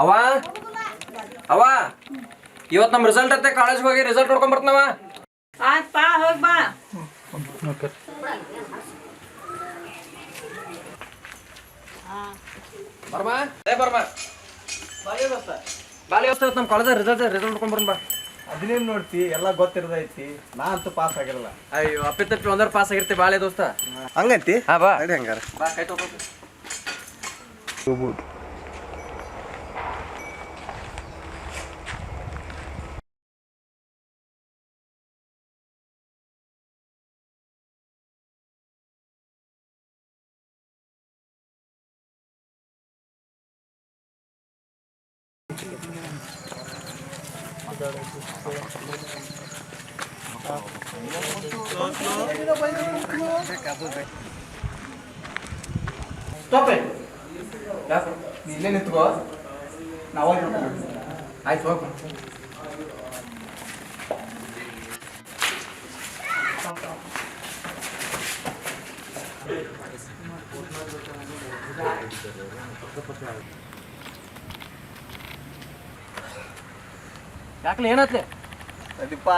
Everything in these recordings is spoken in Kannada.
ಅವ ಅವ ಇವತ್ತು ನಮ್ಮ ರಿಸಲ್ಟ್ ಐತೆ ಕಾಲೇಜ್ಗೆ ಹೋಗಿ ರಿಸಲ್ಟ್ ನೋಡ್ಕೊಂಡ್ ಬರ್ತಾನವ. ಆಯ್ತಪ್ಪ ಹೋಗಿ ಬಾ. ಬರ್ಮ ಬರ್ಮ ಬಾಲಿ ಹೊಸ ನಮ್ಮ ಕಾಲೇಜ್ ರಿಸಲ್ಟ್ ನೋಡ್ಕೊಂಡ್ ಬರೋಣ ಬಾ. ಅದನ್ನೇನು ನೋಡ್ತಿ, ಎಲ್ಲ ಗೊತ್ತಿರೋದೈತಿ. ನಾ ಅಂತೂ ಪಾಸ್ ಆಗಿರಲ್ಲ. ಅಯ್ಯೋ ಅಪ್ಪಿತಪ್ಪಿ ಒಂದರ ಪಾಸ್ ಆಗಿರ್ತಿ ಬಾಳೆ ದೋಸ್ತ. ಹಂಗಂತಿ? ಹಾ ಬಾ ಅಡಿ ಹಂಗಾರ ಬಾ ಕೈ ತಗೋ. ಸ್ಟಾಪ್ ನೀ ಇಲ್ಲೇ ನಿಂತ್ಕೋ, ನಾವು ಆಯ್ತು ಹೋಗ. ಯಾಕಲೆ ಏನಾತ್ಲೆ? ಪ್ರದೀಪ,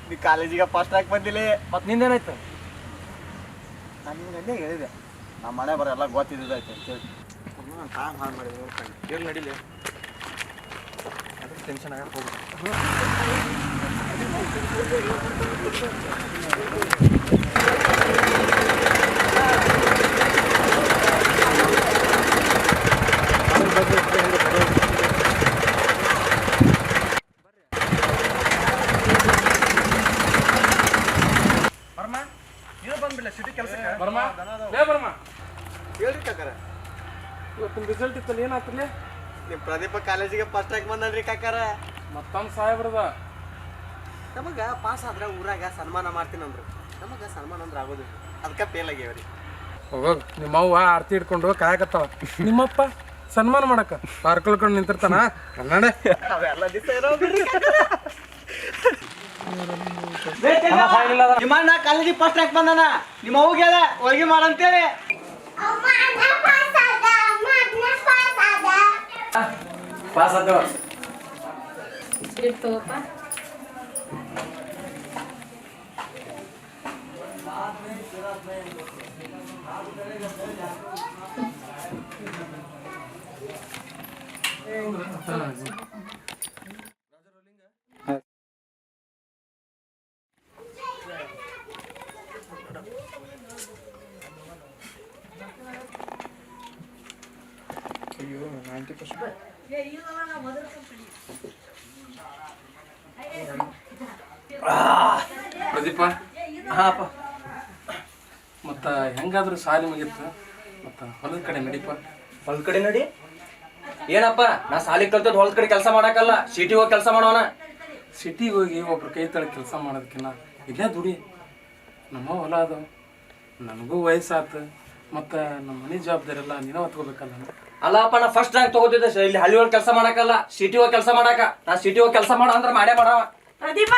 ನೀ ಕಾಲೇಜಿಗೆ ಫಸ್ಟ್ ರ್ಯಾಂಕ್ ಬಂದಿಲ್ಲ. ಮತ್ತೆ ನಿಂದೇನಾಯ್ತು? ನಾನು ನಿಮ್ಗೆ ಹೇಳಿದೆ, ನಮ್ಮ ಮನೆ ಬರೋ ಎಲ್ಲ ಗೊತ್ತಿದ್ದೈತೆ ಅಂತೇಳಿ. ಹಾಂ ಹಾಂ ಮಾಡಿದೆ ನೋಡ್ಕೊಂಡು ಹೇಳಿ ನಡೀಲಿ. ಅದಕ್ಕೆ ಟೆನ್ಷನ್ ಆಗಕ್ಕೆ ಹೋಗ್ಬೇಕು. ಬರ್ಮ ನೀವು ಬಂದ್ಬಿಡ್ಲ ಸಿಟಿ ಕೆಲಸಕ್ಕೆ. ಬರ್ಮ ಲೇ ಬರ್ಮ ಹೇಳ್ರಿ ಕಾಕಾರ, ಇವತ್ತಿನ ರಿಸಲ್ಟ್ ಇತ್ತಲ್ಲ ಏನಾಗ್ತಿಲ್ಲ? ನಿಮ್ಮ ಪ್ರದೀಪ ಕಾಲೇಜಿಗೆ ಫಸ್ಟ್ ರ್ಯಾಂಕ್ ಬಂದನ್ರಿ ಕಾಕಾರ. ಮತ್ತೊಂದು ಸಾಹೇಬ್ರದ ನಮಗೆ ಪಾಸ್ ಆದ್ರೆ ಊರಾಗ ಸನ್ಮಾನ ಮಾಡ್ತೀನಿ ಅಂದ್ರು. ನಮಗೆ ಸನ್ಮಾನ ಅಂದ್ರೆ ಆಗೋದು, ಅದಕ್ಕೆ ಫೇಲ್ ಆಗ್ಯಾವ್ರಿ. ಹೋಗ ನಿಮ್ಮ ಅವ್ವ ಆರ್ತಿ ಹಿಡ್ಕೊಂಡು ಕಾಯಕತ್ತಾವ. ನಿಮ್ಮಪ್ಪ ಸನ್ಮಾನ ಮಾಡಕ್ಕ ಪಾರ್ಕೊಳ್ಕೊಂಡು ನಿಂತಿರ್ತಾನ. ಕನ್ನಡ ಅವೆಲ್ಲ ದಿವಸ ಇರೋದ್ರಿ. ನಿಮ್ಮ ಅಣ್ಣ ಕಾಲೇಜಿಗೆ ಫಸ್ಟ್ ರ್ಯಾಂಕ್ ಬಂದಾನ, ನಿಮ್ಮ ಅವ್ಗೆ ಹೇಳ ಹೋಳಿಗೆ ಮಾಡಂತೇಳಿ. ಪಾಸ್ ಆದ ಇರ್ತವಪ್ಪ. ಪ್ರದೀಪ, ಹಾಪ ಮತ್ತು ಹೆಂಗಾದ್ರೂ ಸಾಲಿ ಮುಗಿತ್ತು. ಮತ್ತು ಹೊಲದ ಕಡೆ ನಡೀಪ. ಹೊಲದ ಕಡೆ ನಡಿ. ಏನಪ್ಪ ನಾ ಸಾಲಿ ಕಲ್ತದ್ ಹೊಲದ ಕಡೆ ಕೆಲಸ ಮಾಡಕ್ಕಲ್ಲ, ಸಿಟಿ ಹೋಗಿ ಕೆಲಸ ಮಾಡೋಣ. ಸಿಟಿಗೆ ಹೋಗಿ ಒಬ್ರು ಕೈ ತಳ ಕೆಲಸ ಮಾಡೋದಕ್ಕಿಂತ ಇಲ್ಲೇ ದುಡಿ. ನಮ್ಮ ಹೊಲ ಅದು, ನನಗೂ ವಯಸ್ಸಾತು. ಮತ್ತು ನಮ್ಮ ಮನೆ ಜವಾಬ್ದಾರಿ ಎಲ್ಲ ನೀನೇ ಹೊತ್ಕೋಬೇಕಲ್ಲ. ಅಲ್ಲಪ್ಪ ನಾ ಫಸ್ಟ್ ರ್ಯಾಂಕ್ ತಗೋತಿದ್ದೆ ಇಲ್ಲಿ ಹಳ್ಳಿ ಒಳಗೆ ಕೆಲಸ ಮಾಡಕ್ಕಲ್ಲ, ಸಿಟಿ ಹೋಗಿ ಕೆಲಸ ಮಾಡಾಕ. ನಾ ಸಿಟಿ ಹೋಗಿ ಕೆಲಸ ಮಾಡೋ ಅಂದ್ರೆ ಮಾಡೇ ಮಾಡವ. ಪ್ರದೀಪ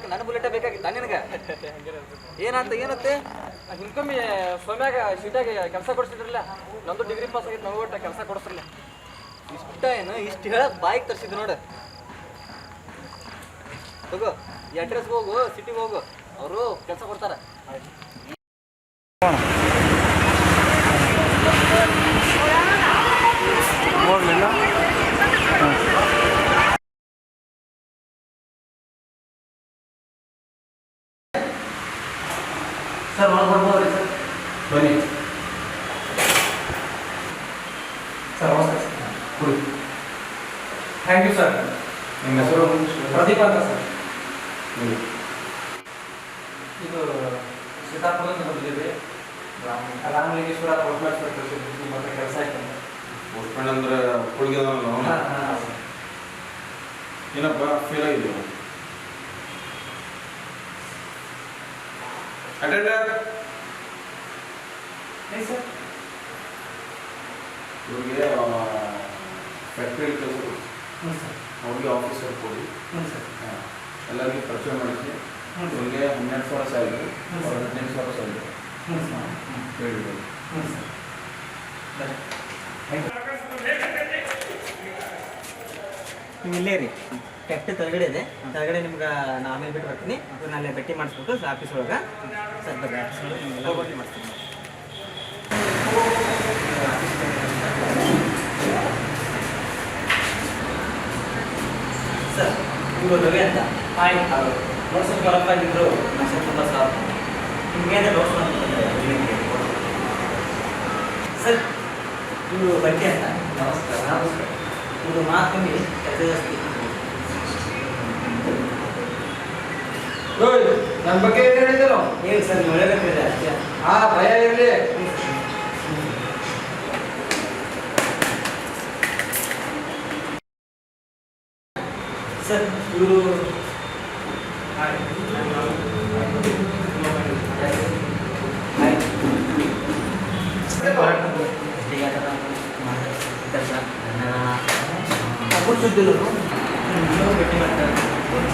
ನನ್ನ ಬುಲೆಟ್ ಬೇಕಾಗಿತ್ತ ನಿನಗೆ? ಏನಂತೆ ಹಿಂಕಮ್ಮಿ ಸೋಮ್ಯಾಗ ಸೀಟಾಗಿ ಕೆಲಸ ಕೊಡಿಸಿದ್ರಲ್ಲ. ನಂದು ಡಿಗ್ರಿ ಪಾಸ್ ಆಗಿತ್ತು, ನಾವು ಒಟ್ಟು ಕೆಲಸ ಕೊಡಿಸ್ರಲ್ಲ. ಇಷ್ಟ ಏನು ಇಷ್ಟು ಹೇಳಕ್ ಬಾಯಿಗೆ ತರಿಸಿದ್ದು ನೋಡು. ತಗೋ ಈ ಅಡ್ರೆಸ್ಗೆ ಹೋಗು, ಸಿಟಿಗೆ ಹೋಗು, ಅವರು ಕೆಲಸ ಕೊಡ್ತಾರೆ. ಹೋಗ್ಲಿಲ್ಲ. ಸರ್ ಒಳಗೆ ಬರ್ಬೋದ್ರಿ ಸರ್? ಬನ್ನಿ ಸರ್. ನಮಸ್ಕಾರ ಸರ್. ಕುಡಿ. Thank you sir. ನಿಮ್ಮ ಹೆಸರು? ಪ್ರದೀಪ್ ಅಂತ ಸರ್. ಇದು ಸೀತಾಪುರದಿಂದ ಬಂದಿದ್ದೀವಿ. ರಾಮಲಿಂಗೇಶ್ವರ ಪೋಸ್ಟ್ಮ್ಯಾನ್ ಸರ್ ಕಳಿಸಿದ್ವಿ, ನಿಮ್ಮ ಹತ್ರ ಕೆಲಸ ಆಯ್ತು. ಪೋಸ್ಟ್ಮ್ಯಾನ್ ಅಂದ್ರೆ ಹುಡುಗಿ ಏನಪ್ಪ ಫೇಲ್ ಆಗಿದ್ದೀವಿ ಅಟೆಂಡರ್ ಇವ್ರಿಗೆ ಫ್ಯಾಕ್ಟ್ರಿಯಲ್ಲಿ ಕೆಲಸ ಕೊಡಿ ಅವ್ರಿಗೆ ಆಫೀಸರ್ ಕೊಡಿ ಎಲ್ಲರಿಗೂ ಪರಿಚಯ ಮಾಡಿಸಿ ಇವ್ರಿಗೆ 12,000 ಸ್ಯಾಲ್ರಿ 18,000 ಸ್ಯಾಲ್ರಿ ಹೇಳಿದ್ರು ನೀವು ಇಲ್ಲೇ ರೀ ಕೆಟ್ಟ ಕೆಳಗಡೆ ಇದೆ ಕೆಳಗಡೆ ನಿಮ್ಗೆ ನಾ ಆಮೇಲೆ ಬಿಟ್ಟು ಬರ್ತೀನಿ ನಾನು ಅಲ್ಲೇ ಭೇಟಿ ಮಾಡಿಸ್ಬೇಕು ಆಫೀಸ್ ಒಳಗೆ ಸರ್ ಬಗ್ಗೆ ನಿಮ್ಗೆಲ್ಲ ಭೇಟಿ ಮಾಡಿಸ್ತೀನಿ ಸರ್ ಇವರು ರವಿ ಅಂತ ನೋಟ್ಸ್ ಸ್ವಲ್ಪ ಆಗಿದ್ರು ತುಂಬ ಸಾರ್ ನಿಮ್ಗೇನೆ ನೋಟ್ಸ್ ಸರ್ ಇವರು ಬಟ್ಟೆ ಅಂತ ನಮಸ್ಕಾರ ನಮಸ್ಕಾರ ಇವರು ಮಾತು ಕೆಲಸ ಜಾಸ್ತಿ ನನ್ನ ಬಗ್ಗೆ ಏನು ಹೇಳಿದ್ರು ಏನು ಸರ್ ನೀವು ಒಳ್ಳೆಬೇಕಿದೆ ಅಷ್ಟೇ ಭಯ ಇರಲಿ ಸರ್ ಇವರು ಭೇಟಿ ಮಾಡ್ತಾರೆ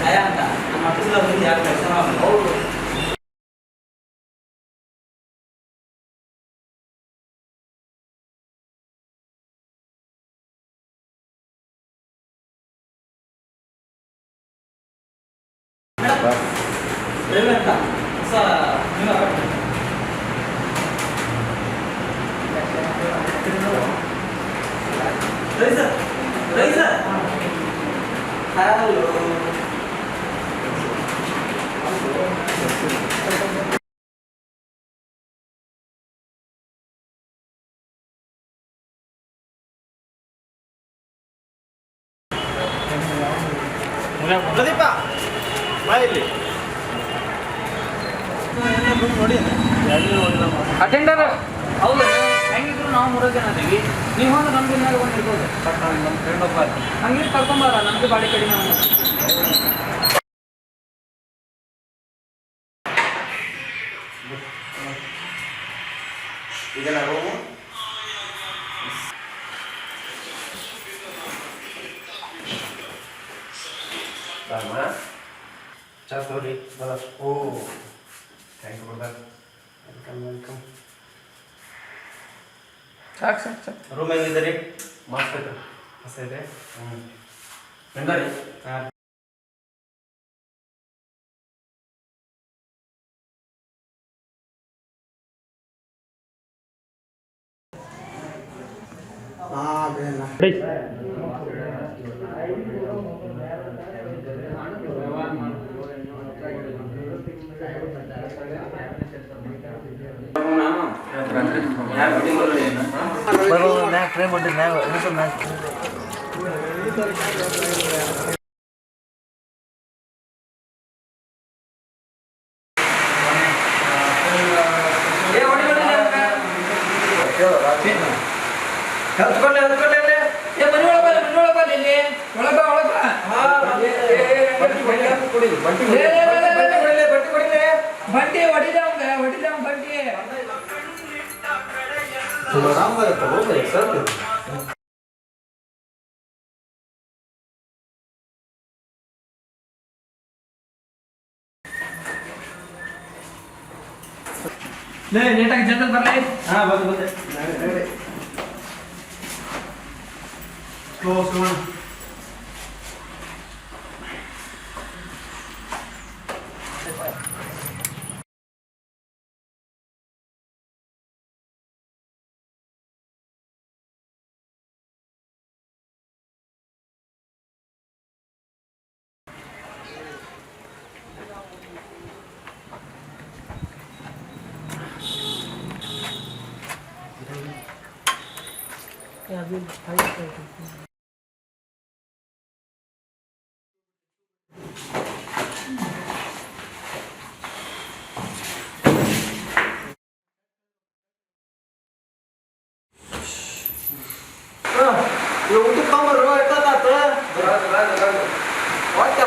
ಛಾಯಾ ಅಂತ ನಮ್ಮ ಆಫೀಸಲ್ಲಿ ಬಂದು ಯಾರು ಕೆಲಸ ಹೌದು ರವಿ ಅಂತ ಹೊಸ ನೀವು Ravi sir Ravi sir hello Pradeep ಬಾ ಇಲ್ಲಿ ನೋಡಿ ಅಟೆಂಡರ್ ಹೌದು ಹೆಂಗಿದ್ರು ನಾವು 3 ಜನ ಅದೀವಿ ನೀವು ಒಂದು ನಮ್ಮ ದಿನ ಬಂದಿರ್ಬೋದು ಬಟ್ ನಮ್ಮ ಫ್ರೆಂಡ್ ಒಬ್ಬ ಹಂಗೆ ಕರ್ಕೊಂಬಾರ ನಮಗೆ ಬಾಡಿ ಕಡಿಮೆ ಇದೆಲ್ಲ ರೂಮು ಚಾ ತೋರಿ ಓ ಥ್ಯಾಂಕ್ ಯು ಬ್ರದರ್ ವೆಲ್ಕಮ್ ಸಾಕು ರೂಮ್ ಹೆಂಗಿದೆ ರೀ ಮಸ್ತ್ ಐತೆ ಮಸ್ತ್ ಇದೆ ಎಂದಾರಿ ಹಾಂ ನೀಟಾಗಿ ಜನರಲ್ ಬರಲಿ ಹಾಂ ಬಂದೆ ಕ್ಲೋಸ್ ಊಟಕ್ಕೆ ತೊಗೊಂಬರ್ರು ಎಷ್ಟೊತ್ತಾತು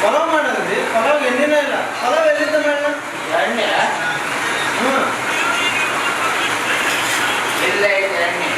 ಪಲಾವ್ ಮಾಡೋದ್ರಿ ಪಲಾವ್ ಎಣ್ಣೆನೇ ಇಲ್ಲ ಪಲಾವ್ ಎಲ್ಲಿಂದ ಮಾಡೋಣ ಎಣ್ಣೆ ಹ್ಞೂ ಇಲ್ಲ ಎಣ್ಣೆ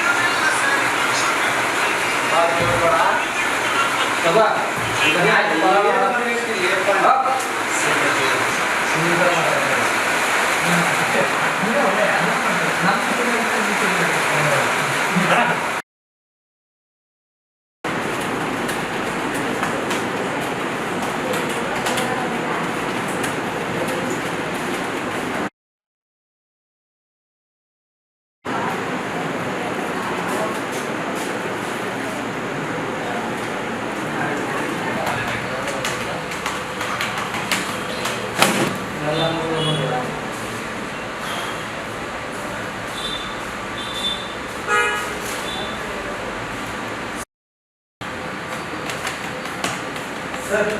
ಸರ್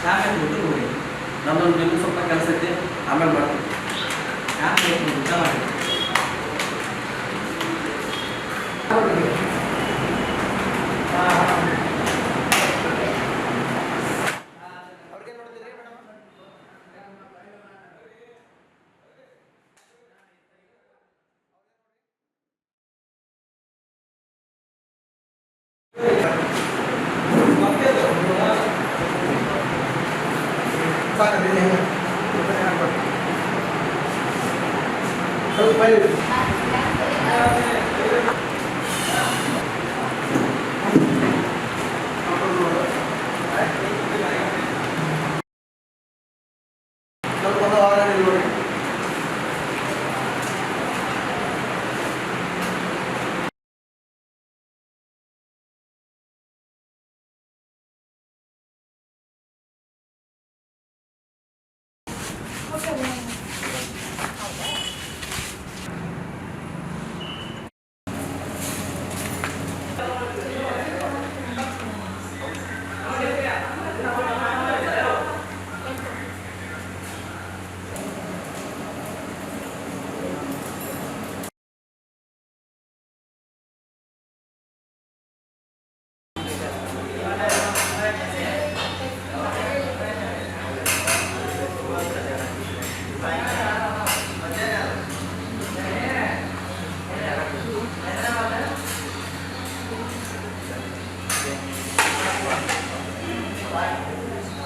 ಆಮೇಲೆ ಹೋಗಿ ನಮ್ಮೊಂದು ನಿಮ್ಗೆ ಸ್ವಲ್ಪ ಕೆಲಸ ಐತಿ ಆಮೇಲೆ ಮಾಡ್ತೀನಿ. ಆಮೇಲೆ ಊಟ ಮಾಡಿ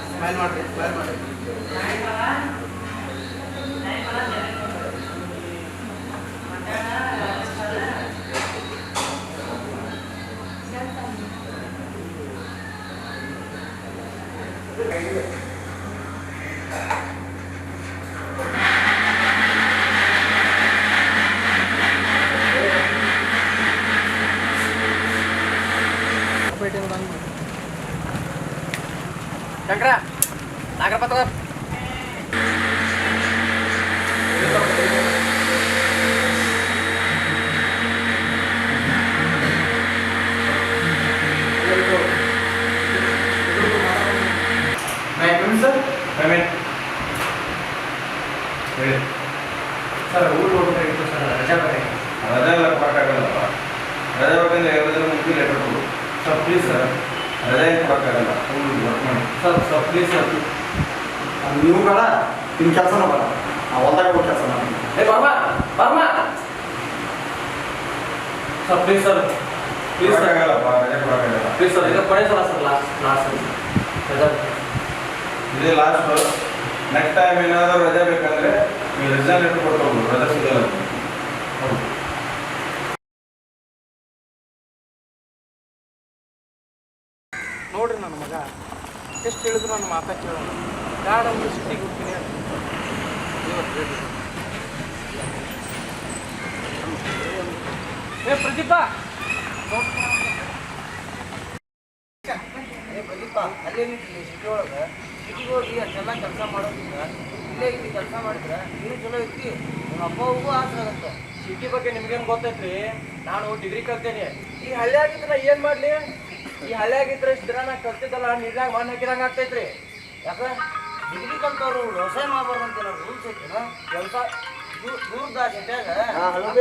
ಸ್ಮೈಲ್ ಮಾಡಿರಿ ಸ್ಮೈಲ್ ಮಾಡಿರಿ ಶಂಕರ ನಾಗರಪ್ಪ ತಗೋ. ಸರ್ ಪೇಮೆಂಟ್ ಹೇಳಿ ಸರ್ ಊರು ಹೋಗ್ಬೇಕಾಗಿತ್ತು ಸರ್ ರಜಾ ಬೇಕಾಗಿತ್ತು ರಜೆ ಎಲ್ಲ ಕೊಡೋಕ್ಕಾಗಲ್ಲಪ್ಪ ರಜೆ ಬೇಕಂದ್ರೆ 2 ದಿನ ಮುಂಚೆ ಲೆಟರ್ ಕೊಡು ಸರ್ ಪ್ಲೀಸ್ ಸರ್ ರಜೆ ಕೊಡೋಕ್ಕಾಗಲ್ಲ ವರ್ಕ್ ಮಾಡಿ ಸರ್ ಪ್ಲೀಸ್ ಸರ್ ನೀವು ಬೇಡ ನಿಮ್ಮ ಕೆಲಸನೂ ಬೇಡ ನಾವು ಹೊಲ್ದಾಗ ಹೋಗಿ ಕೆಲಸ ಮಾಡ್ತೀವಿ ಏ ಬರ್ಮ ಬರ್ಮ sir please sir please sir ಕೊಡೋಕ್ಕಾಗಲ್ಲಪ್ಪ ರಜೆ ಕೊಡೋಕ್ಕಾಗಲ್ಲ ಪ್ಲೀಸ್ ಸರ್ ಈಗ ಕೊನೆ ಸಲ ಸರ್ ಲಾಸ್ಟ್ ರಜಾ ಇದೇ ಲಾಸ್ಟ್ ನೆಕ್ಸ್ಟ್ ಟೈಮ್ ಏನಾದರೂ ರಜೆ ಬೇಕಂದ್ರೆ ನೀವು ರಿಸಲ್ಟ್ ಲೆಟರ್ ಕೊಟ್ಟು ಹೋಗ್ಬೋದು ರಜೆ ಸಿಗಲ್ಲ ಹೌದು ನೋಡ್ರಿ ನನ್ನ ಮಗ ಎಷ್ಟು ಹೇಳಿದ್ರು ನನ್ನ ಮಾತಾ ಕೇಳೋಣ ಬ್ಯಾಡ ಅಂದ್ರೆ ಸಿಟ್ಟಿಗೆ ಹೋಗ್ತೀನಿ ಏ ಪ್ರದೀಪ ಏ ಪ್ರದೀಪ ಅಲ್ಲೇನಿತ್ತು ಸಿಟಿ ಒಳಗೆ ಸಿಟಿಗೆ ಹೋಗಿ ಅಷ್ಟೆಲ್ಲ ಕೆಲಸ ಮಾಡೋದ್ರಿಂದ ಇಲ್ಲೇ ಇಲ್ಲಿ ಕೆಲಸ ಮಾಡಿದ್ರೆ ಇನ್ನೂ ಚಲೋ ಐತಿ ನಿಮ್ಮ ಅಪ್ಪ ಅವ್ರಿಗೂ ಆಸರೆ ಆಗುತ್ತೆ. ಸಿಟಿ ಬಗ್ಗೆ ನಿಮ್ಗೇನು ಗೊತ್ತೈತ್ರಿ? ನಾನು ಡಿಗ್ರಿ ಕಲ್ತೇನೆ. ಈ ಹಳ್ಳಿ ಆಗಿದ್ರೆ ಏನು ಮಾಡಲಿ? ಈ ಹಳ್ಳಿ ಆಗಿದ್ರೆ ಇಷ್ಟು ದಿನ ನಾ ಕಲ್ತಿದ್ದಲ್ಲ ನೀರ್ನಾಗ ಮಣ್ಣು ಹಾಕಿದಂಗೆ ಆಗ್ತೈತ್ರಿ. ಯಾಕೆ ಡಿಗ್ರಿ ಕಲ್ತವ್ರು ವ್ಯವಸಾಯ ಮಾಡಬಾರ್ದಂತ ರೂಲ್ಸ್ ಐತಿನ? ವ್ಯವಸಾಯ ದೂರದ ಸಿಟ್ಯಾಗ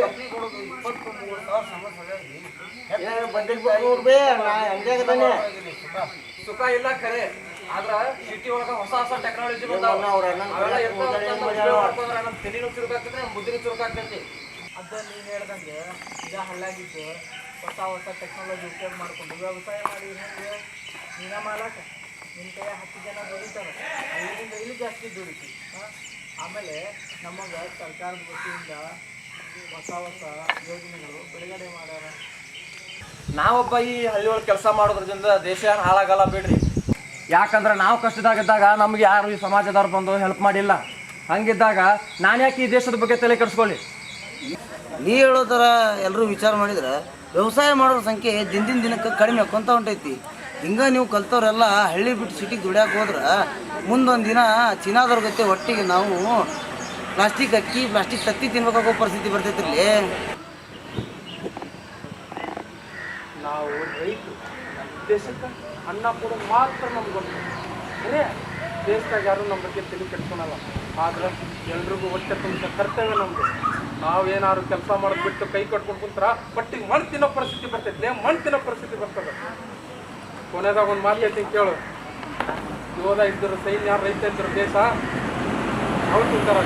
ಕಂಪ್ನಿ ಕೊಡೋದು 23,000 ಸುಖ ಇಲ್ಲ ಖರೆ. ಆದ್ರ ಸಿಟಿ ಒಳಗ ಹೊಸ ಹೊಸ ಟೆಕ್ನಾಲಜಿ ಬಂದಾವ. ನಮ್ಮ ತಲೆನೂ ಚುರುಕಾಗ್ತೈತಿ, ನಮ್ಮ ಬುದ್ಧಿನೂ ಚುರುಕಾಗ್ತೈತಿ. ಅದ ನೀನು ಹೇಳ್ದಂಗೆ ಈಗ ಹಳ್ಳಾಗಿದ್ದು ಹೊಸ ಹೊಸ ಟೆಕ್ನಾಲಜಿ ಉಪಯೋಗ ಮಾಡ್ಕೊಂಡು ವ್ಯವಸಾಯ ಮಾಡಿ ಹೆಂಗೆ ನೀನ ಮಾಲಕ ನಿನ್ನ ಕೈ 10 ಜನ ದುಡಿತಾರೆ, ಅಲ್ಲಿಂದ ಇಲ್ಲಿ ಜಾಸ್ತಿ ದುಡಿತಿ. ಆಮೇಲೆ ನಮಗೆ ಸರ್ಕಾರದ ವತಿಯಿಂದ ಹೊಸ ಹೊಸ ಯೋಜನೆಗಳು ಬಿಡುಗಡೆ ಮಾಡ್ಯಾರ. ನಾವೊಬ್ಬ ಈ ಹಳ್ಳಿ ಒಳಗೆ ಕೆಲಸ ಮಾಡೋದ್ರಿಂದ ದೇಶ ಏನು ಹಾಳಾಗಲ್ಲ ಬಿಡ್ರಿ. ಯಾಕಂದ್ರೆ ನಾವು ಕಷ್ಟದಾಗಿದ್ದಾಗ ನಮ್ಗೆ ಯಾರು ಈ ಸಮಾಜದವ್ರು ಬಂದು ಹೆಲ್ಪ್ ಮಾಡಿಲ್ಲ. ಹಂಗಿದ್ದಾಗ ನಾನು ಯಾಕೆ ಈ ದೇಶದ ಬಗ್ಗೆ ತಲೆ ಕೆಡಿಸ್ಕೊಳ್ಳಿ? ನೀ ಹೇಳೋ ಥರ ಎಲ್ಲರೂ ವಿಚಾರ ಮಾಡಿದ್ರೆ ವ್ಯವಸಾಯ ಮಾಡೋರ ಸಂಖ್ಯೆ ದಿನದಿಂದ ದಿನಕ್ಕೆ ಕಡಿಮೆ ಆಕ್ಕೊಂತ ಹೊಂಟೈತಿ. ಹಿಂಗೆ ನೀವು ಕಲ್ತವ್ರೆಲ್ಲ ಹಳ್ಳಿ ಬಿಟ್ಟು ಸಿಟಿಗೆ ದುಡಿಯೋಕೆ ಹೋದ್ರೆ ಮುಂದೊಂದು ದಿನ ಚೀನಾದವ್ರ ಗತೆ ಒಟ್ಟಿಗೆ ನಾವು ಪ್ಲಾಸ್ಟಿಕ್ ಅಕ್ಕಿ ಪ್ಲಾಸ್ಟಿಕ್ ತತ್ತಿ ತಿನ್ಬೇಕಾಗೋ ಪರಿಸ್ಥಿತಿ ಬರ್ತೈತಿ. ನಾವು ರೈತರು ದೇಶಕ್ಕೆ ಅನ್ನ ಕೊಡೋದು ಮಾತ್ರ ನಮ್ಗೆ ಗೊತ್ತು. ಅದೇ ದೇಶದಾಗ ಯಾರು ನಮ್ಮ ಬಗ್ಗೆ ತಲೆ ಕೆಡ್ಕೊಳಲ್ಲ. ಆದ್ರೆ ಎಲ್ರಿಗೂ ಹೊಟ್ಟೆ ತುಂಬಿಸೋ ಕರ್ತವ್ಯ ನಮ್ದು. ನಾವೇನಾದ್ರು ಕೆಲಸ ಮಾಡೋದು ಬಿಟ್ಟು ಕೈ ಕಟ್ಕೊಂಡು ಕುಂತ್ರ ಬಟ್ಟಿಗೆ ಮಣ್ಣು ತಿನ್ನೋ ಪರಿಸ್ಥಿತಿ ಬರ್ತೈತಿ, ಮಣ್ಣು ತಿನ್ನೋ ಪರಿಸ್ಥಿತಿ ಬರ್ತದೆ. ಕೊನೆದಾಗ ಒಂದು ಮಾತು ಹೇಳ್ತೀನಿ ಕೇಳು. ಯೋಧ ಇದ್ದರು ಸೈನ್ಯ, ರೈತ ಇದ್ದರು ದೇಶ, ಅವ್ರು ತಿಂತಾರ.